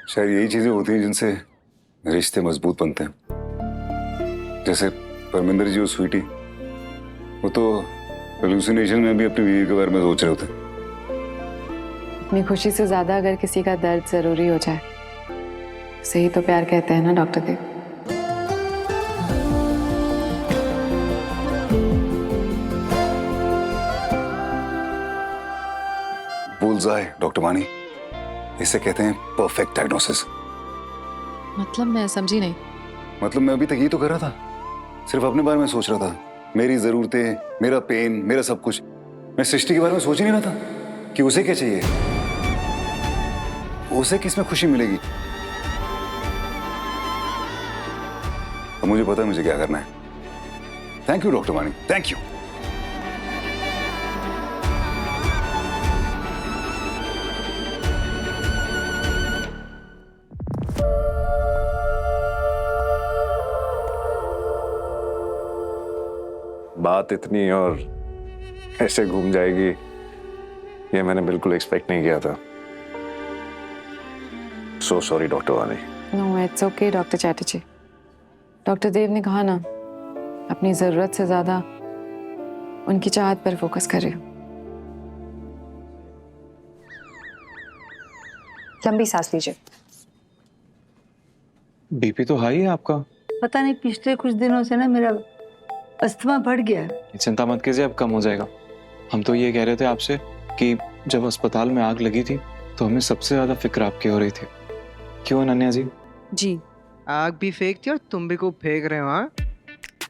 शायद यही चीजें होती हैं जिनसे रिश्ते मजबूत बनते हैं। जैसे परमिंदर जी और स्वीटी, वो तो हेलुसिनेशन में भी अपनी बीवी के बारे में सोच रहे होते हैं। अपनी खुशी से ज्यादा अगर किसी का दर्द जरूरी हो जाए, सही तो प्यार कहते हैं ना डॉक्टर देव। बुल्सआई डॉक्टर वानी, इसे कहते हैं परफेक्ट डायग्नोसिस। मतलब मैं समझी नहीं। मतलब मैं अभी तक ये तो कर रहा था, सिर्फ अपने बारे में सोच रहा था, मेरी जरूरतें, मेरा पेन, मेरा सब कुछ। मैं सृष्टि के बारे में सोच ही नहीं रहा था कि उसे क्या चाहिए, उसे किसमें खुशी मिलेगी। अब मुझे पता है मुझे क्या करना है। थैंक यू डॉक्टर वानी, थैंक यू। बात इतनी और ऐसे घूम जाएगी, ये मैंने बिल्कुल एक्सपेक्ट नहीं किया था। So sorry doctor Wani. No it's okay doctor Chatterjee. Doctor Dev ने कहा ना, अपनी जरूरत से ज्यादा उनकी चाहत पर फोकस कर रही हूँ। लंबी सांस लीजिए। बीपी तो हाई है आपका। पता नहीं पिछले कुछ दिनों से ना मेरा अस्थमा बढ़ गया है। चिंता मत कीजिए, अब कम हो जाएगा। हम तो ये कह रहे थे आपसे कि जब अस्पताल में आग लगी थी तो हमें सबसे ज्यादा फिक्र आपकी हो रही थी। क्यों अनन्या जी? जी। आग भी फेंकती और तुम भी खूब फेंक रहे हो। हाँ,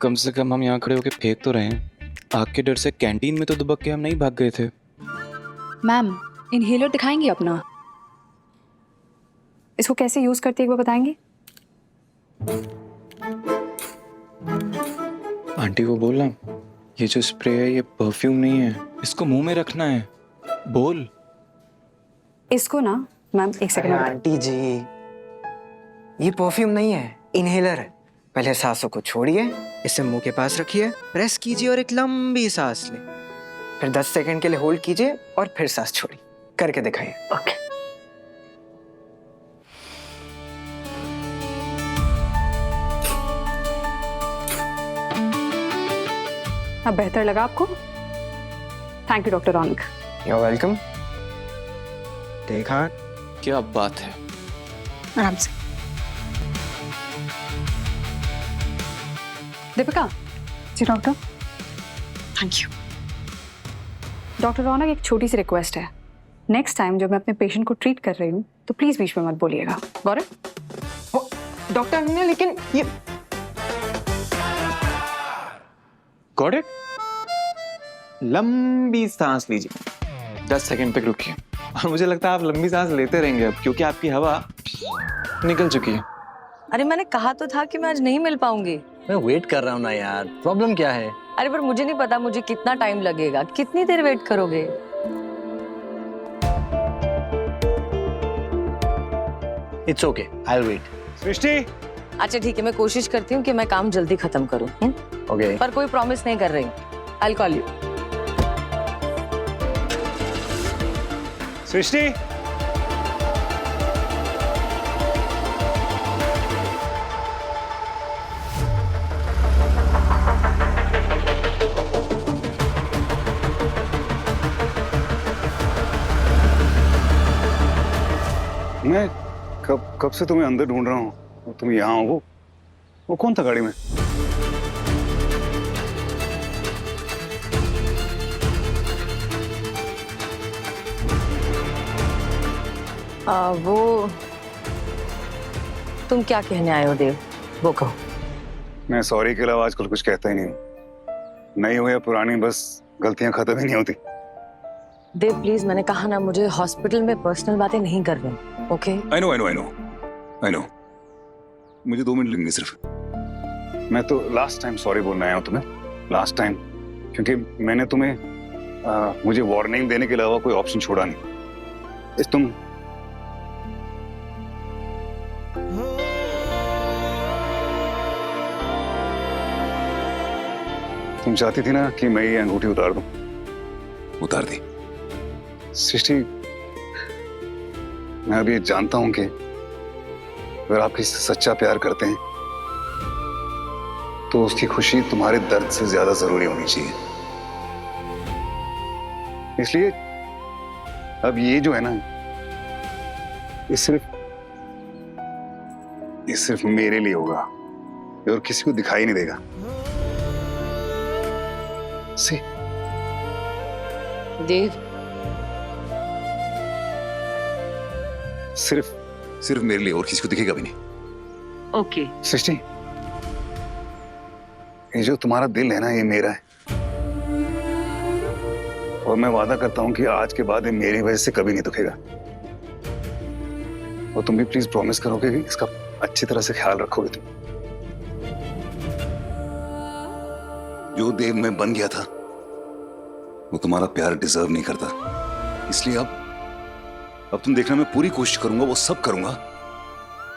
कम से कम हम यहाँ खड़े होकर फेंक तो रहे हैं। आग के डर से कैंटीन में तो दुबक के हम नहीं भाग गए थे। मैम, इनहेलर दिखाएंगे अपना? इसको कैसे यूज करते हैं एक बार बताएंगे? आंटी को बोलना, ये जो स्प्रे है ये परफ्यूम नहीं है, इसको मुंह में रखना है। बोल। इसको ना मैम, एक सेकंड में आंटी जी, ये परफ्यूम नहीं है, इनहेलर है। पहले सांसों को छोड़िए, इसे मुंह के पास रखिए, प्रेस कीजिए और एक लंबी सांस ले। फिर 10 सेकंड के लिए होल्ड कीजिए और फिर सांस छोड़िए। करके दिखाइए। ओके। अब बेहतर लगा आपको? Thank you doctor Raunak. You are welcome. देखा, क्या बात है। आराम से। Deepika ji. Doctor thank you. Doctor Raunak, एक छोटी सी रिक्वेस्ट है। नेक्स्ट टाइम जब मैं अपने पेशेंट को ट्रीट कर रही हूँ तो प्लीज बीच में मत बोलिएगा। गौरव। डॉक्टर अनन्या, लेकिन ये गॉट इट। लंबी सांस लीजिए, 10 सेकंड तक रुकिए। और मुझे लगता है आप लंबी सांस लेते रहेंगे अब, क्योंकि आपकी हवा निकल चुकी है। अरे मैंने कहा तो था कि मैं आज नहीं मिल पाऊंगी। मैं वेट कर रहा हूँ ना यार, प्रॉब्लम क्या है? अरे पर मुझे नहीं पता मुझे कितना टाइम लगेगा। कितनी देर वेट करोगे? It's okay, I will wait. Srishti, अच्छा ठीक है, मैं कोशिश करती हूँ कि मैं काम जल्दी खत्म करूँ। ओके। पर कोई प्रॉमिस नहीं कर रही। I will call you. Srishti, मैं कब से तुम्हें अंदर ढूंढ रहा हूँ, तुम यहाँ हो। वो कौन था गाड़ी में? वो तुम क्या कहने आए हो देव, वो कहो। मैं सॉरी के अलावा आजकल कुछ कहता ही नहीं हूँ। नई हो या पुरानी, बस गलतियां खत्म ही नहीं होती। देव प्लीज, मैंने कहा ना, मुझे हॉस्पिटल में पर्सनल बातें नहीं करनी। ओके? I know. मुझे 2 मिनट लगेंगे सिर्फ। मैं तो लास्ट टाइम सॉरी बोलने आया हूँ तुम्हें, लास्ट टाइम, क्योंकि मैंने तुम्हें मुझे वार्निंग देने के अलावा कोई ऑप्शन छोड़ा नहीं। तुम चाहती थी ना कि मैं ये अंगूठी उतार दूं, उतार दी। सृष्टि, मैं अब ये जानता हूं कि अगर आप किसी से सच्चा प्यार करते हैं तो उसकी खुशी तुम्हारे दर्द से ज्यादा जरूरी होनी चाहिए। इसलिए अब ये जो है ना, ये सिर्फ मेरे लिए होगा और किसी को दिखाई नहीं देगा। सी देव, सिर्फ मेरे लिए और किसी को दिखेगा भी नहीं। ओके। सृष्टि, ये जो तुम्हारा दिल है ना, ये मेरा है और मैं वादा करता हूं कि आज के बाद ये मेरी वजह से कभी नहीं दुखेगा। और तुम भी प्लीज प्रॉमिस करोगे कि इसका अच्छी तरह से ख्याल रखोगे तुम। जो देव मैं बन गया था वो तुम्हारा प्यार डिजर्व नहीं करता। इसलिए अब तुम देखना, मैं पूरी कोशिश करूंगा, वो सब करूंगा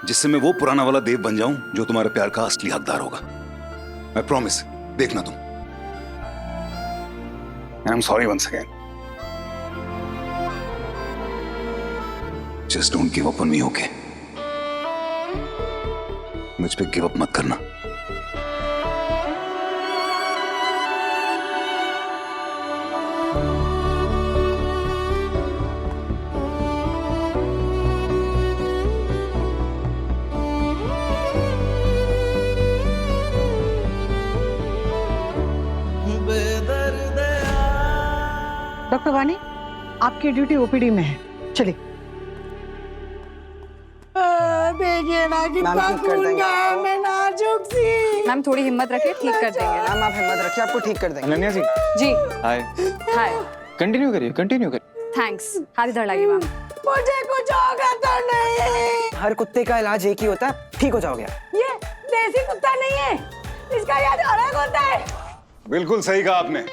जिससे मैं वो पुराना वाला देव बन जाऊं जो तुम्हारे प्यार का असली हकदार होगा। मैं प्रॉमिस, देखना तुम। I am sorry once again. Just don't give up on me, okay? मुझ पे गिव अप मत करना। डॉक्टर वानी, आपकी ड्यूटी ओपीडी में है, चलिए। देखिए ना कितना खून गया, मैं नाजुक सी। मैम थोड़ी हिम्मत रखिए, ठीक कर देंगे। मैम आप हिम्मत रखिए, आपको ठीक कर देंगे। अनन्या जी, जी हाय। हाय, कंटिन्यू करिए। थैंक्स। हाथ इधर लगाइए मैम। मुझे कुछ होगा तो नहीं। हर कुत्ते का इलाज एक ही होता है, ठीक हो जाओगे। ये देसी कुत्ता नहीं है, इसका इलाज अलग होता है। बिल्कुल सही कहा आपने।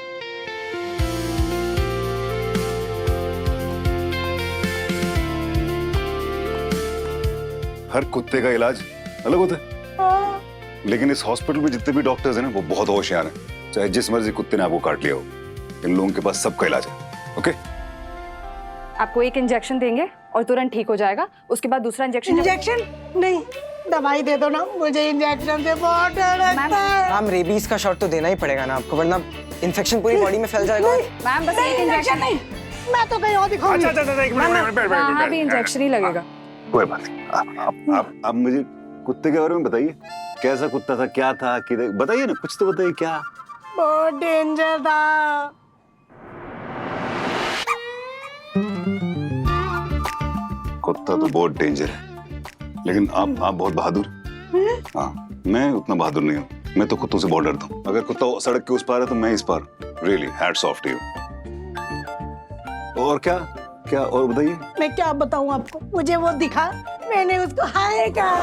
हर कुत्ते का इलाज अलग होता है, लेकिन इस हॉस्पिटल में जितने भी डॉक्टर्स हैं ना, वो बहुत होशियार हैं। चाहे जिस मर्जी कुत्ते ने आपको काट लिया हो, इन लोगों के पास सबका इलाज है। ओके? आपको एक इंजेक्शन देंगे और तुरंत ठीक हो जाएगा। उसके बाद दूसरा इंजेक्शन नहीं, दवाई दे दो ना, मुझे इंजेक्शन से बहुत डर लगता है। मैम रेबीज का शॉट तो देना ही पड़ेगा ना आपको, वरना इन्फेक्शन पूरी बॉडी में फैल जाएगा। मैम बस एक इंजेक्शन नहीं, मैं तो कहीं और दिखाऊंगी। वहाँ भी इंजेक्शन ही लगेगा। कोई बात नहीं। आप मुझे कुत्ते के बारे में बताइए, कैसा कुत्ता था, क्या था, किधर, बताइए ना, कुछ तो बताइए। क्या? बहुत डेंजर था। कुत्ता तो बहुत डेंजर है, लेकिन आप बहुत बहादुर। हाँ, मैं उतना बहादुर नहीं हूँ। मैं तो कुत्तों से बहुत डरता हूँ। अगर कुत्ता सड़क के उस पार है तो मैं इस पार। Really hats off to you. और क्या और बताइए। मैं क्या बताऊं आपको, मुझे वो दिखा, मैंने उसको हाय कहा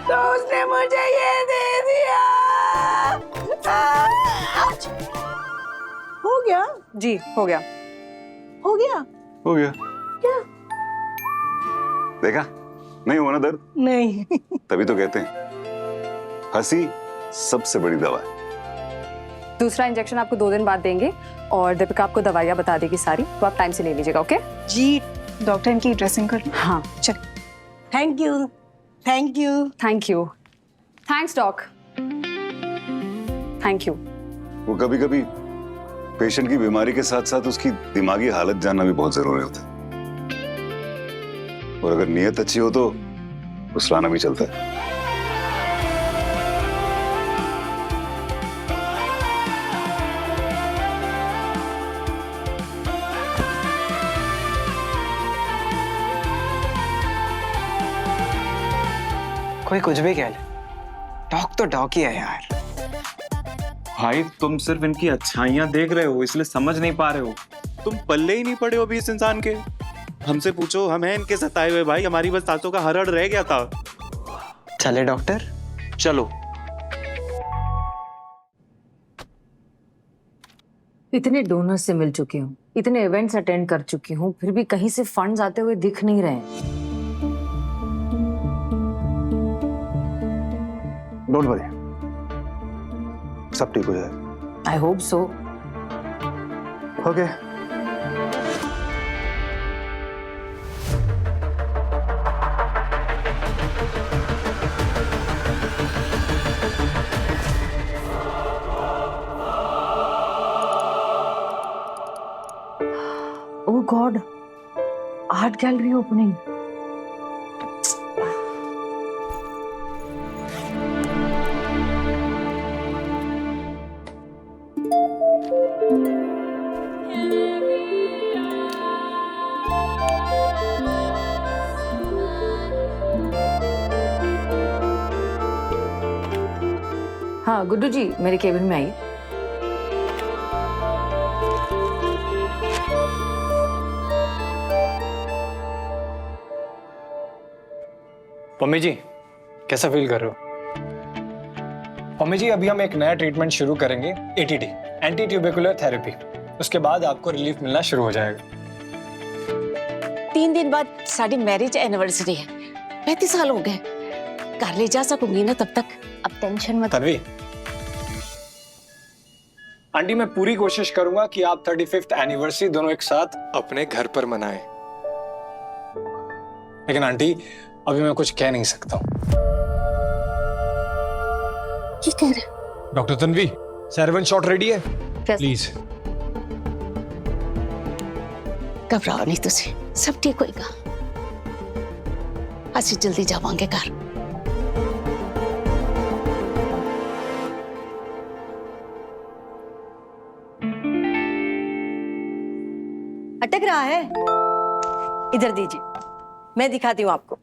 तो उसने मुझे ये दे दिया। हो गया जी, हो गया। क्या? देखा, नहीं हुआ ना दर्द? नहीं। तभी तो कहते हैं हंसी सबसे बड़ी दवा है। दूसरा इंजेक्शन आपको 2 दिन बाद देंगे और दीपिका आपको दवाइयाँ बता देगी सारी, तो आप टाइम से ले लीजिएगा। ओके जी, डॉक्टर इनकी ड्रेसिंग कर। हाँ, चल। Thank you. Thanks doc. Thank you. वो कभी कभी पेशेंट की बीमारी के साथ साथ उसकी दिमागी हालत जानना भी बहुत जरूरी होता है, और अगर नीयत अच्छी हो तो उसलाना भी चलता है। कोई कुछ भी कह ले, डॉग तो डॉग ही है यार। भाई तुम सिर्फ इनकी अच्छाइयां देख रहे हो, इसलिए समझ नहीं पा रहे हो। तुम पल्ले ही नहीं पड़े हो अभी इस इंसान के। हमसे पूछो, हम हैं इनके सताए हुए भाई। हमारी बस सांसों का हरड़ रह गया था। चले डॉक्टर, चलो। इतने डोनर से मिल चुकी हूँ, इतने इवेंट्स अटेंड कर चुकी हूँ, फिर भी कहीं से फंड्स आते हुए दिख नहीं रहे। डोंट वरी, सब ठीक हो जाएगा। I hope so. Okay. God, art gallery opening. हाँ गुड्डू जी, मेरे केबिन में आइए। पम्मी जी, कैसा फील कर रहे हो? पम्मी जी, अभी हम एक नया ट्रीटमेंट शुरू करेंगे, एटीटी, एंटी ट्यूबरकुलर थेरेपी। उसके बाद आपको रिलीफ मिलना शुरू हो जाएगा। 3 दिन बाद साड़ी मैरिज एनिवर्सरी है, 35 साल हो गए, घर ले जा सकूंगी ना तब तक। अब टेंशन मत। तन्वी, आंटी मैं पूरी कोशिश करूंगा कि आप 35th एनिवर्सरी दोनों एक साथ अपने घर पर मनाएं। लेकिन आंटी, अभी मैं कुछ कह नहीं सकता हूं। क्या कह रहे? Doctor Tanvi, servant shot ready है? प्लीज। घबराओ नहीं तुझे, सब ठीक होएगा। ਅਸੀਂ जल्दी जावांगे घर। अटक रहा है, इधर दीजिए, मैं दिखाती हूँ आपको।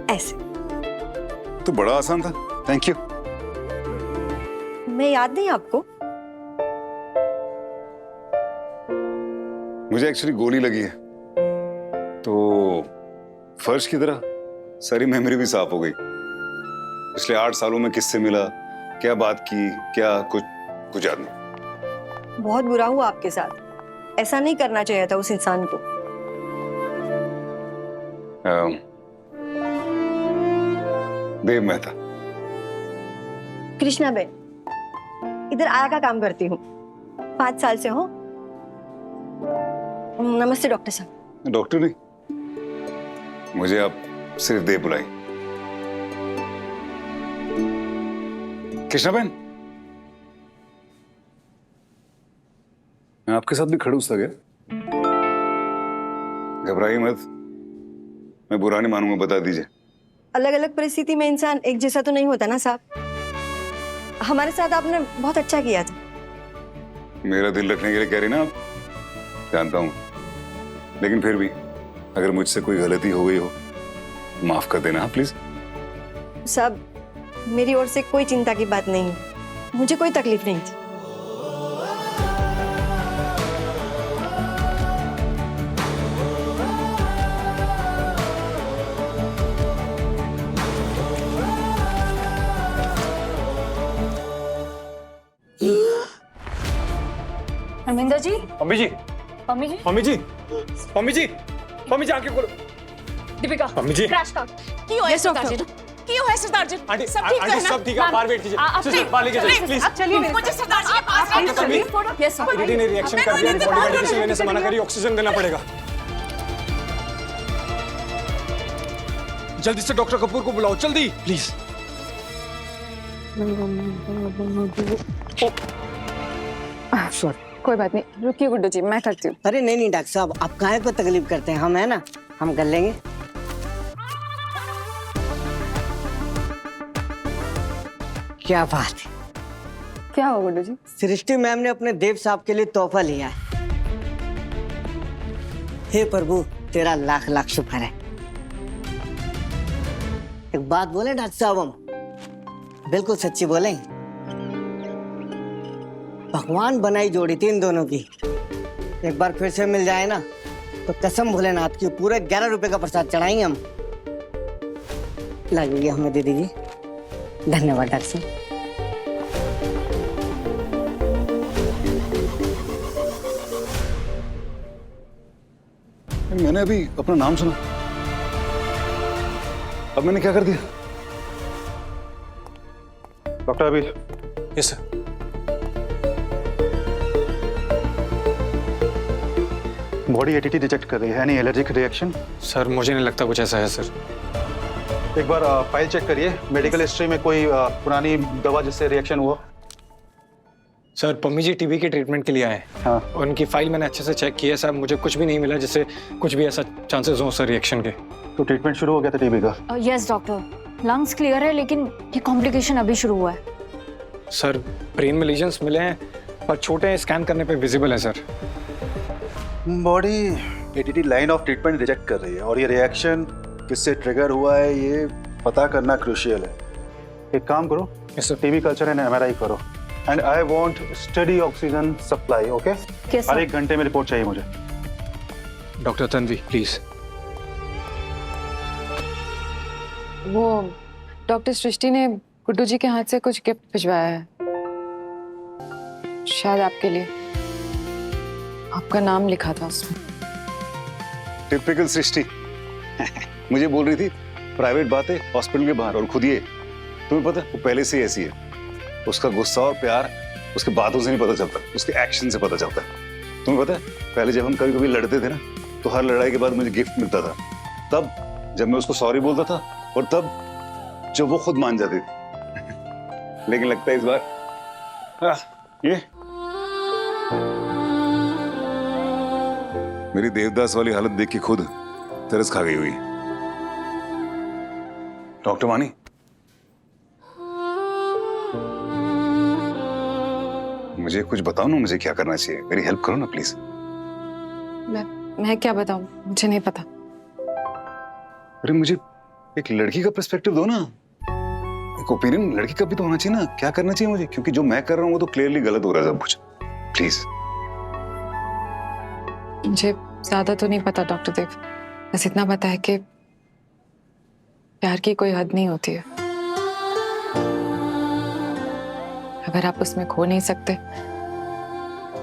ऐसे। तो बड़ा आसान था, थैंक यू। मैं याद नहीं आपको? मुझे एक्चुअली गोली लगी है, तो फर्श की तरह सारी मेमोरी भी साफ हो गई। पिछले 8 सालों में किससे मिला, क्या बात की, क्या कुछ याद नहीं। बहुत बुरा हुआ आपके साथ, ऐसा नहीं करना चाहिए था उस इंसान को। देव मेहता। कृष्णा बेन, इधर आया का काम करती हूँ, 5 साल से हो। नमस्ते डॉक्टर साहब। डॉक्टर नहीं, मुझे आप सिर्फ देव बुलाई। कृष्णा बेन, मैं आपके साथ भी खड़ूस था क्या? घबराइए मत, मैं बुरा नहीं मानूंगा, बता दीजिए। अलग अलग परिस्थिति में इंसान एक जैसा तो नहीं होता ना साहब। हमारे साथ आपने बहुत अच्छा किया था। मेरा दिल रखने के लिए कह रही ना आप, जानता हूं, लेकिन फिर भी अगर मुझसे कोई गलती हो गई हो, माफ कर देना प्लीज। साहब, मेरी ओर से कोई चिंता की बात नहीं, मुझे कोई तकलीफ नहीं थी। धर्मेंद्र जी, पम्मी जी, मम्मी जी, पम्मी जी, पम्मी जी, पम्मी जी आंखें खोलो। दीपिका, पम्मी जी, क्रैश कर। क्यों है सरदार जी? क्यों है सरदार जी? आंटी, सब ठीक है आंटी ना? सब ठीक है, बाहर बैठ कीजिए। आप सिस्टर, बाहर लेके जाइए प्लीज। चलिए मुझे सरदार जी के पास आप चलिए। Yes sir. दीदी ने रिएक्शन कर दिया, बॉडी मेडिकेशन लेने से मना करी, ऑक्सीजन देना पड़ेगा। जल्दी से डॉक्टर कपूर को बुलाओ, जल्दी प्लीज। सॉरी, कोई बात नहीं, रुकिए गुड्डू जी, मैं करती हूँ। अरे नहीं नहीं डॉक्टर साहब, आप काहे को तकलीफ करते हैं, हम है ना, हम कर लेंगे। क्या बात है। क्या हो गुड्डू जी? सृष्टि मैम ने अपने देव साहब के लिए तोहफा लिया है। हे प्रभु, तेरा लाख लाख शुक्र है। एक बात बोले डॉक्टर साहब, हम बिल्कुल सच्ची बोलेंगे। भगवान बनाई जोड़ी थी इन दोनों की, एक बार फिर से मिल जाए ना तो कसम भोलेनाथ की पूरे 11 रुपए का प्रसाद चढ़ाएंगे हम। लगेगी हमें दे दीजिए। धन्यवाद डॉक्टर साहब। मैंने अभी अपना नाम सुना, अब मैंने क्या कर दिया? डॉक्टर अभी। Yes sir. Body ATT detect कर रही है, एनी एलर्जिक रिएक्शन? सर मुझे नहीं लगता कुछ ऐसा है सर। एक बार फाइल चेक करिए, मेडिकल हिस्ट्री में कोई पुरानी दवा जिससे रिएक्शन हुआ। सर पम्मी जी टीबी के ट्रीटमेंट के लिए आए हैं। हाँ। उनकी फाइल मैंने अच्छे से चेक की है सर, मुझे कुछ भी नहीं मिला जिससे कुछ भी ऐसा चांसेस हो सर रिएक्शन के। तो ट्रीटमेंट शुरू हो गया था टीबी का? यस डॉक्टर, लंग्स क्लियर है लेकिन ये कॉम्प्लिकेशन अभी शुरू हुआ है। सर ब्रेन में लीजन्स मिले हैं पर छोटे हैं, स्कैन करने पे विजिबल है sir. Body ATT line of treatment reject कर रही है और ये रिएक्शन किससे ट्रिगर हुआ है ये पता करना क्रूशियल है। एक काम करो, yes sir. TB culture and MRI करो and I want study oxygen supply. Okay, Yes, हर sir. 1 घंटे में रिपोर्ट चाहिए मुझे। Doctor Tanvi please. वो डॉक्टर सृष्टि ने गुड्डू जी के हाथ से कुछ गिफ्ट भिजवाया है, शायद आपके लिए। आपका नाम लिखा था उसमें। टिपिकल सृष्टि। मुझे बोल रही थी प्राइवेट बातें हॉस्पिटल के बाहर, और खुद ये तुम्हें पता है वो पहले से ही ऐसी है। उसका गुस्सा और प्यार उसके बातों से नहीं पता चलता, उसके एक्शन से पता चलता है। तुम्हें पता है पहले जब हम कभी कभी लड़ते थे ना तो हर लड़ाई के बाद मुझे गिफ्ट मिलता था, तब जब मैं उसको सॉरी बोलता था और तब जब वो खुद मान जाती थी। लेकिन लगता है इस बार ये मेरी देवदास वाली हालत देख के खुद तरस खा गई हुई। डॉक्टर वानी, मुझे कुछ बताओ ना, मुझे क्या करना चाहिए, मेरी हेल्प करो ना प्लीज। मैं क्या बताऊं, मुझे नहीं पता। अरे मुझे एक लड़की का पर्सपेक्टिव दो ना, एक ओपिनियन लड़की का भी तो होना चाहिए ना। क्या करना चाहिए मुझे, क्योंकि जो मैं कर रहा हूँ वो तो क्लियरली गलत हो रहा है सब कुछ। प्लीज। मुझे ज्यादा तो नहीं पता डॉक्टर देव, बस इतना पता है कि प्यार की कोई हद नहीं होती है। अगर आप उसमें खो नहीं सकते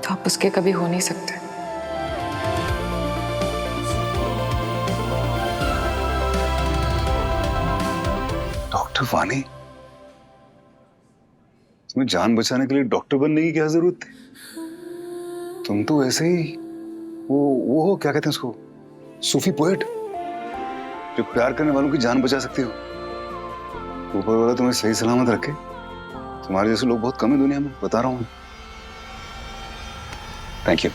तो आप उसके कभी हो नहीं सकते। डॉक्टर वानी, तुम्हें जान बचाने के लिए डॉक्टर बनने की क्या जरूरत थी? तुम तो ऐसे ही वो हो, क्या कहते हैं उसको, सूफी पोएट जो प्यार करने वालों की जान बचा सकती हो। ऊपर वाला तुम्हें सही सलामत रखे। तुम्हारे जैसे लोग बहुत कम है दुनिया में, बता रहा हूँ। Thank you.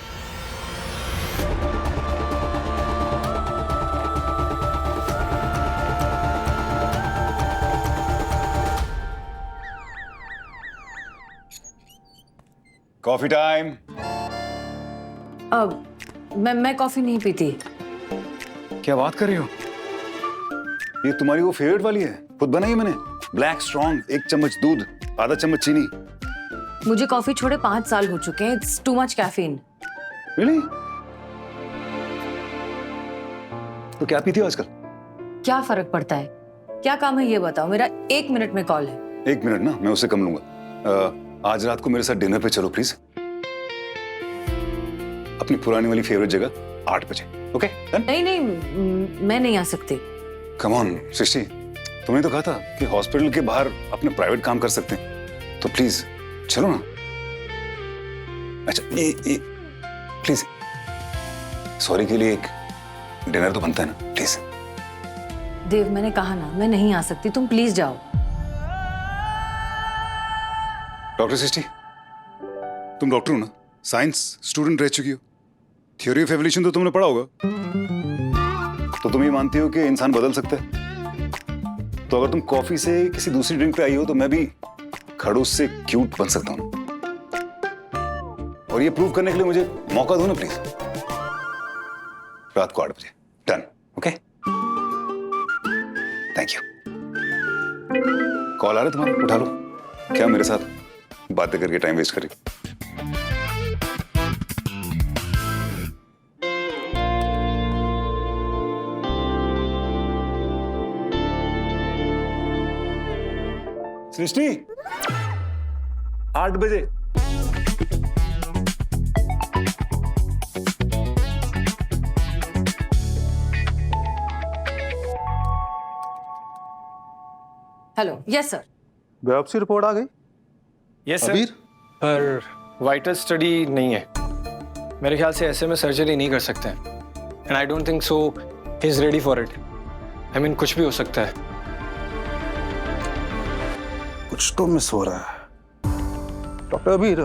Coffee time. अब मैं कॉफी नहीं पीती। क्या बात कर रही हो? ये तुम्हारी वो फेवरेट वाली है, खुद बनाई है मैंने। ब्लैक स्ट्रॉन्ग, 1 चम्मच दूध, आधा चम्मच चीनी। मुझे कॉफी छोड़े 5 साल हो चुके हैं। It's too much caffeine. Really? तो क्या पीती हो आजकल? क्या फर्क पड़ता है? क्या काम है ये बताओ। मेरा 1 मिनट में कॉल है। 1 मिनट ना, मैं उससे कम लूंगा। आज रात को मेरे साथ डिनर पे चलो प्लीज, अपनी पुरानी वाली फेवरेट जगह 8 बजे। Okay done? नहीं, मैं नहीं आ सकती। कम ऑन सृष्टि, तुमने तो कहा था कि हॉस्पिटल के बाहर अपने प्राइवेट काम कर सकते हैं, तो प्लीज चलो ना। अच्छा प्लीज, सॉरी के लिए एक डिनर तो बनता है ना, प्लीज। देव मैंने कहा ना, मैं नहीं आ सकती, तुम प्लीज जाओ। डॉक्टर सृष्टि, तुम डॉक्टर हो ना, साइंस स्टूडेंट रह चुकी हो, थ्योरी ऑफ एवोल्यूशन तो तुमने पढ़ा होगा। तो तुम ये मानती हो कि इंसान बदल सकता है? तो अगर तुम कॉफी से किसी दूसरी ड्रिंक पे आई हो तो मैं भी खड़ूस से क्यूट बन सकता हूँ। और ये प्रूव करने के लिए मुझे मौका दो ना प्लीज। रात को 8 बजे done? Okay, thank you. Call आ रहा है तुम्हारा, उठा लो। क्या मेरे साथ बातें करके टाइम वेस्ट करें? सृष्टि, 8 बजे। Hello. Yes sir. Biopsy report आ गई? Yes sir. अबीर? पर वाइटल स्टडी नहीं है, मेरे ख्याल से ऐसे में सर्जरी नहीं कर सकते हैं। And I don't think so he is ready for it. I mean कुछ भी हो सकता है। कुछ तो मिस हो रहा है। डॉक्टर अबीर,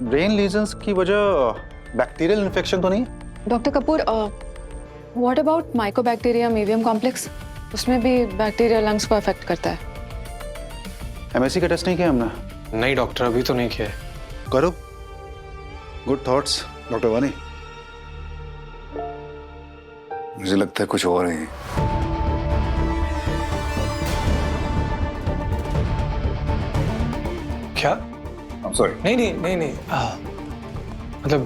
ब्रेन लीजन्स की वजह बैक्टीरियल इन्फेक्शन तो नहीं? Doctor Kapoor, what about Mycobacterium avium complex? उसमें भी बैक्टीरिया लंग्स को अफेक्ट करता है। एमएससी का टेस्ट नहीं किया हमने? नहीं डॉक्टर, अभी तो नहीं किया है। करो। गुड थॉट्स डॉक्टर वानी। मुझे लगता है कुछ और है। क्या? सॉरी। नहीं नहीं नहीं नहीं, मतलब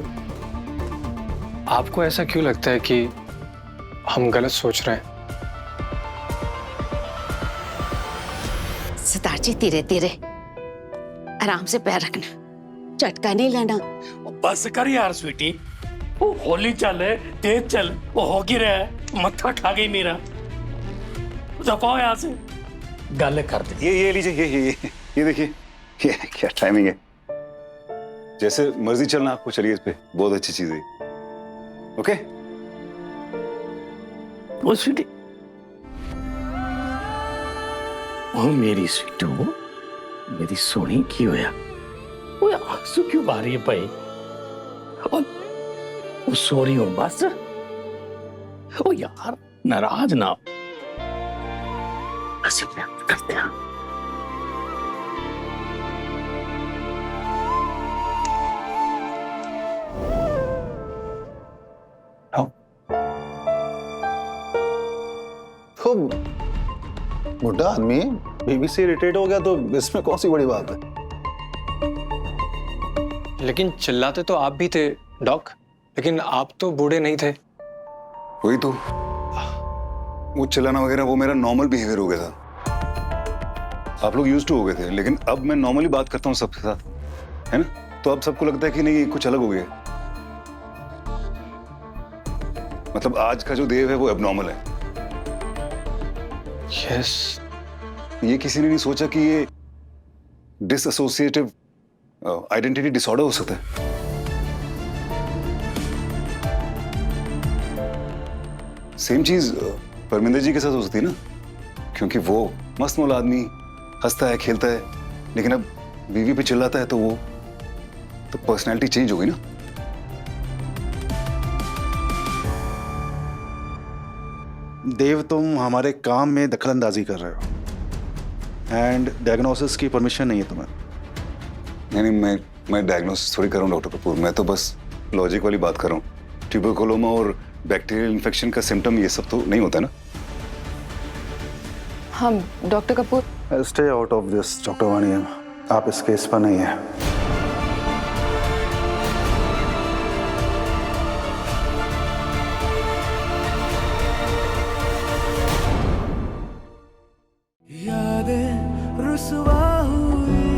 आपको ऐसा क्यों लगता है कि हम गलत सोच रहे हैं? सितार जी धीरे धीरे, आराम से पैर रखना, झटका नहीं लेना। बस कर यार स्वीटी, वो होली चल है, तेज चल, वो हो की रहा है, मत्था खा गई मेरा। दफाओ यहाँ से, गल कर दे। ये लीजिए, ये देखिए, ये क्या टाइमिंग है। जैसे मर्जी चलना आपको, चलिए इस पे, बहुत अच्छी चीज है। ओके? वो स्वीटी, ओ मेरी स्वीटो, मेरी सोनी की होया, वो आंसू क्यों बाहर है भाई? वो सॉरी हो बस। ओ यार नाराज ना हो। ऐसे प्यार करते हैं। तो बुढ़ा आदमी बीवी से इरिटेट हो गया तो इसमें कौन सी बड़ी बात है? लेकिन चिल्लाते तो आप भी थे डॉक, लेकिन आप तो बूढ़े नहीं थे। वही तो, वो चिल्लाना वगैरह वो मेरा नॉर्मल बिहेवियर हो गया था। आप लोग यूज्ड टू हो गए थे, लेकिन अब मैं नॉर्मली बात करता हूँ सबके साथ, है ना? तो अब सबको लगता है कि नहीं कुछ अलग हो गया। मतलब आज का जो देव है वो एबनॉर्मल है। यस। ये किसी ने नहीं सोचा कि ये डिसएसोसिएटिव आइडेंटिटी डिसऑर्डर हो सकता है। सेम चीज परमिंदर जी के साथ हो सकती है ना, क्योंकि वो मस्त मौला आदमी, हंसता है, खेलता है, लेकिन अब बीवी पे चिल्लाता है तो वो तो पर्सनैलिटी चेंज होगी ना। देव, तुम हमारे काम में दखलंदाजी कर रहे हो एंड डायग्नोसिस की परमिशन नहीं है तुम्हें। नहीं, मैं डायग्नोसिस थोड़ी कर रहा हूँ डॉक्टर कपूर, मैं तो बस लॉजिक वाली बात कर रहा हूँ। ट्यूबरकुलोमा और बैक्टीरियल इन्फेक्शन का सिम्टम ये सब तो नहीं होता ना। हम doctor Kapoor, stay out of this doctor वानी, आप इस केस पर नहीं है। यादें रुसवा हुई,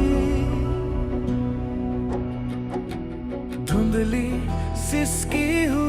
धुंधली सिसकी हुई।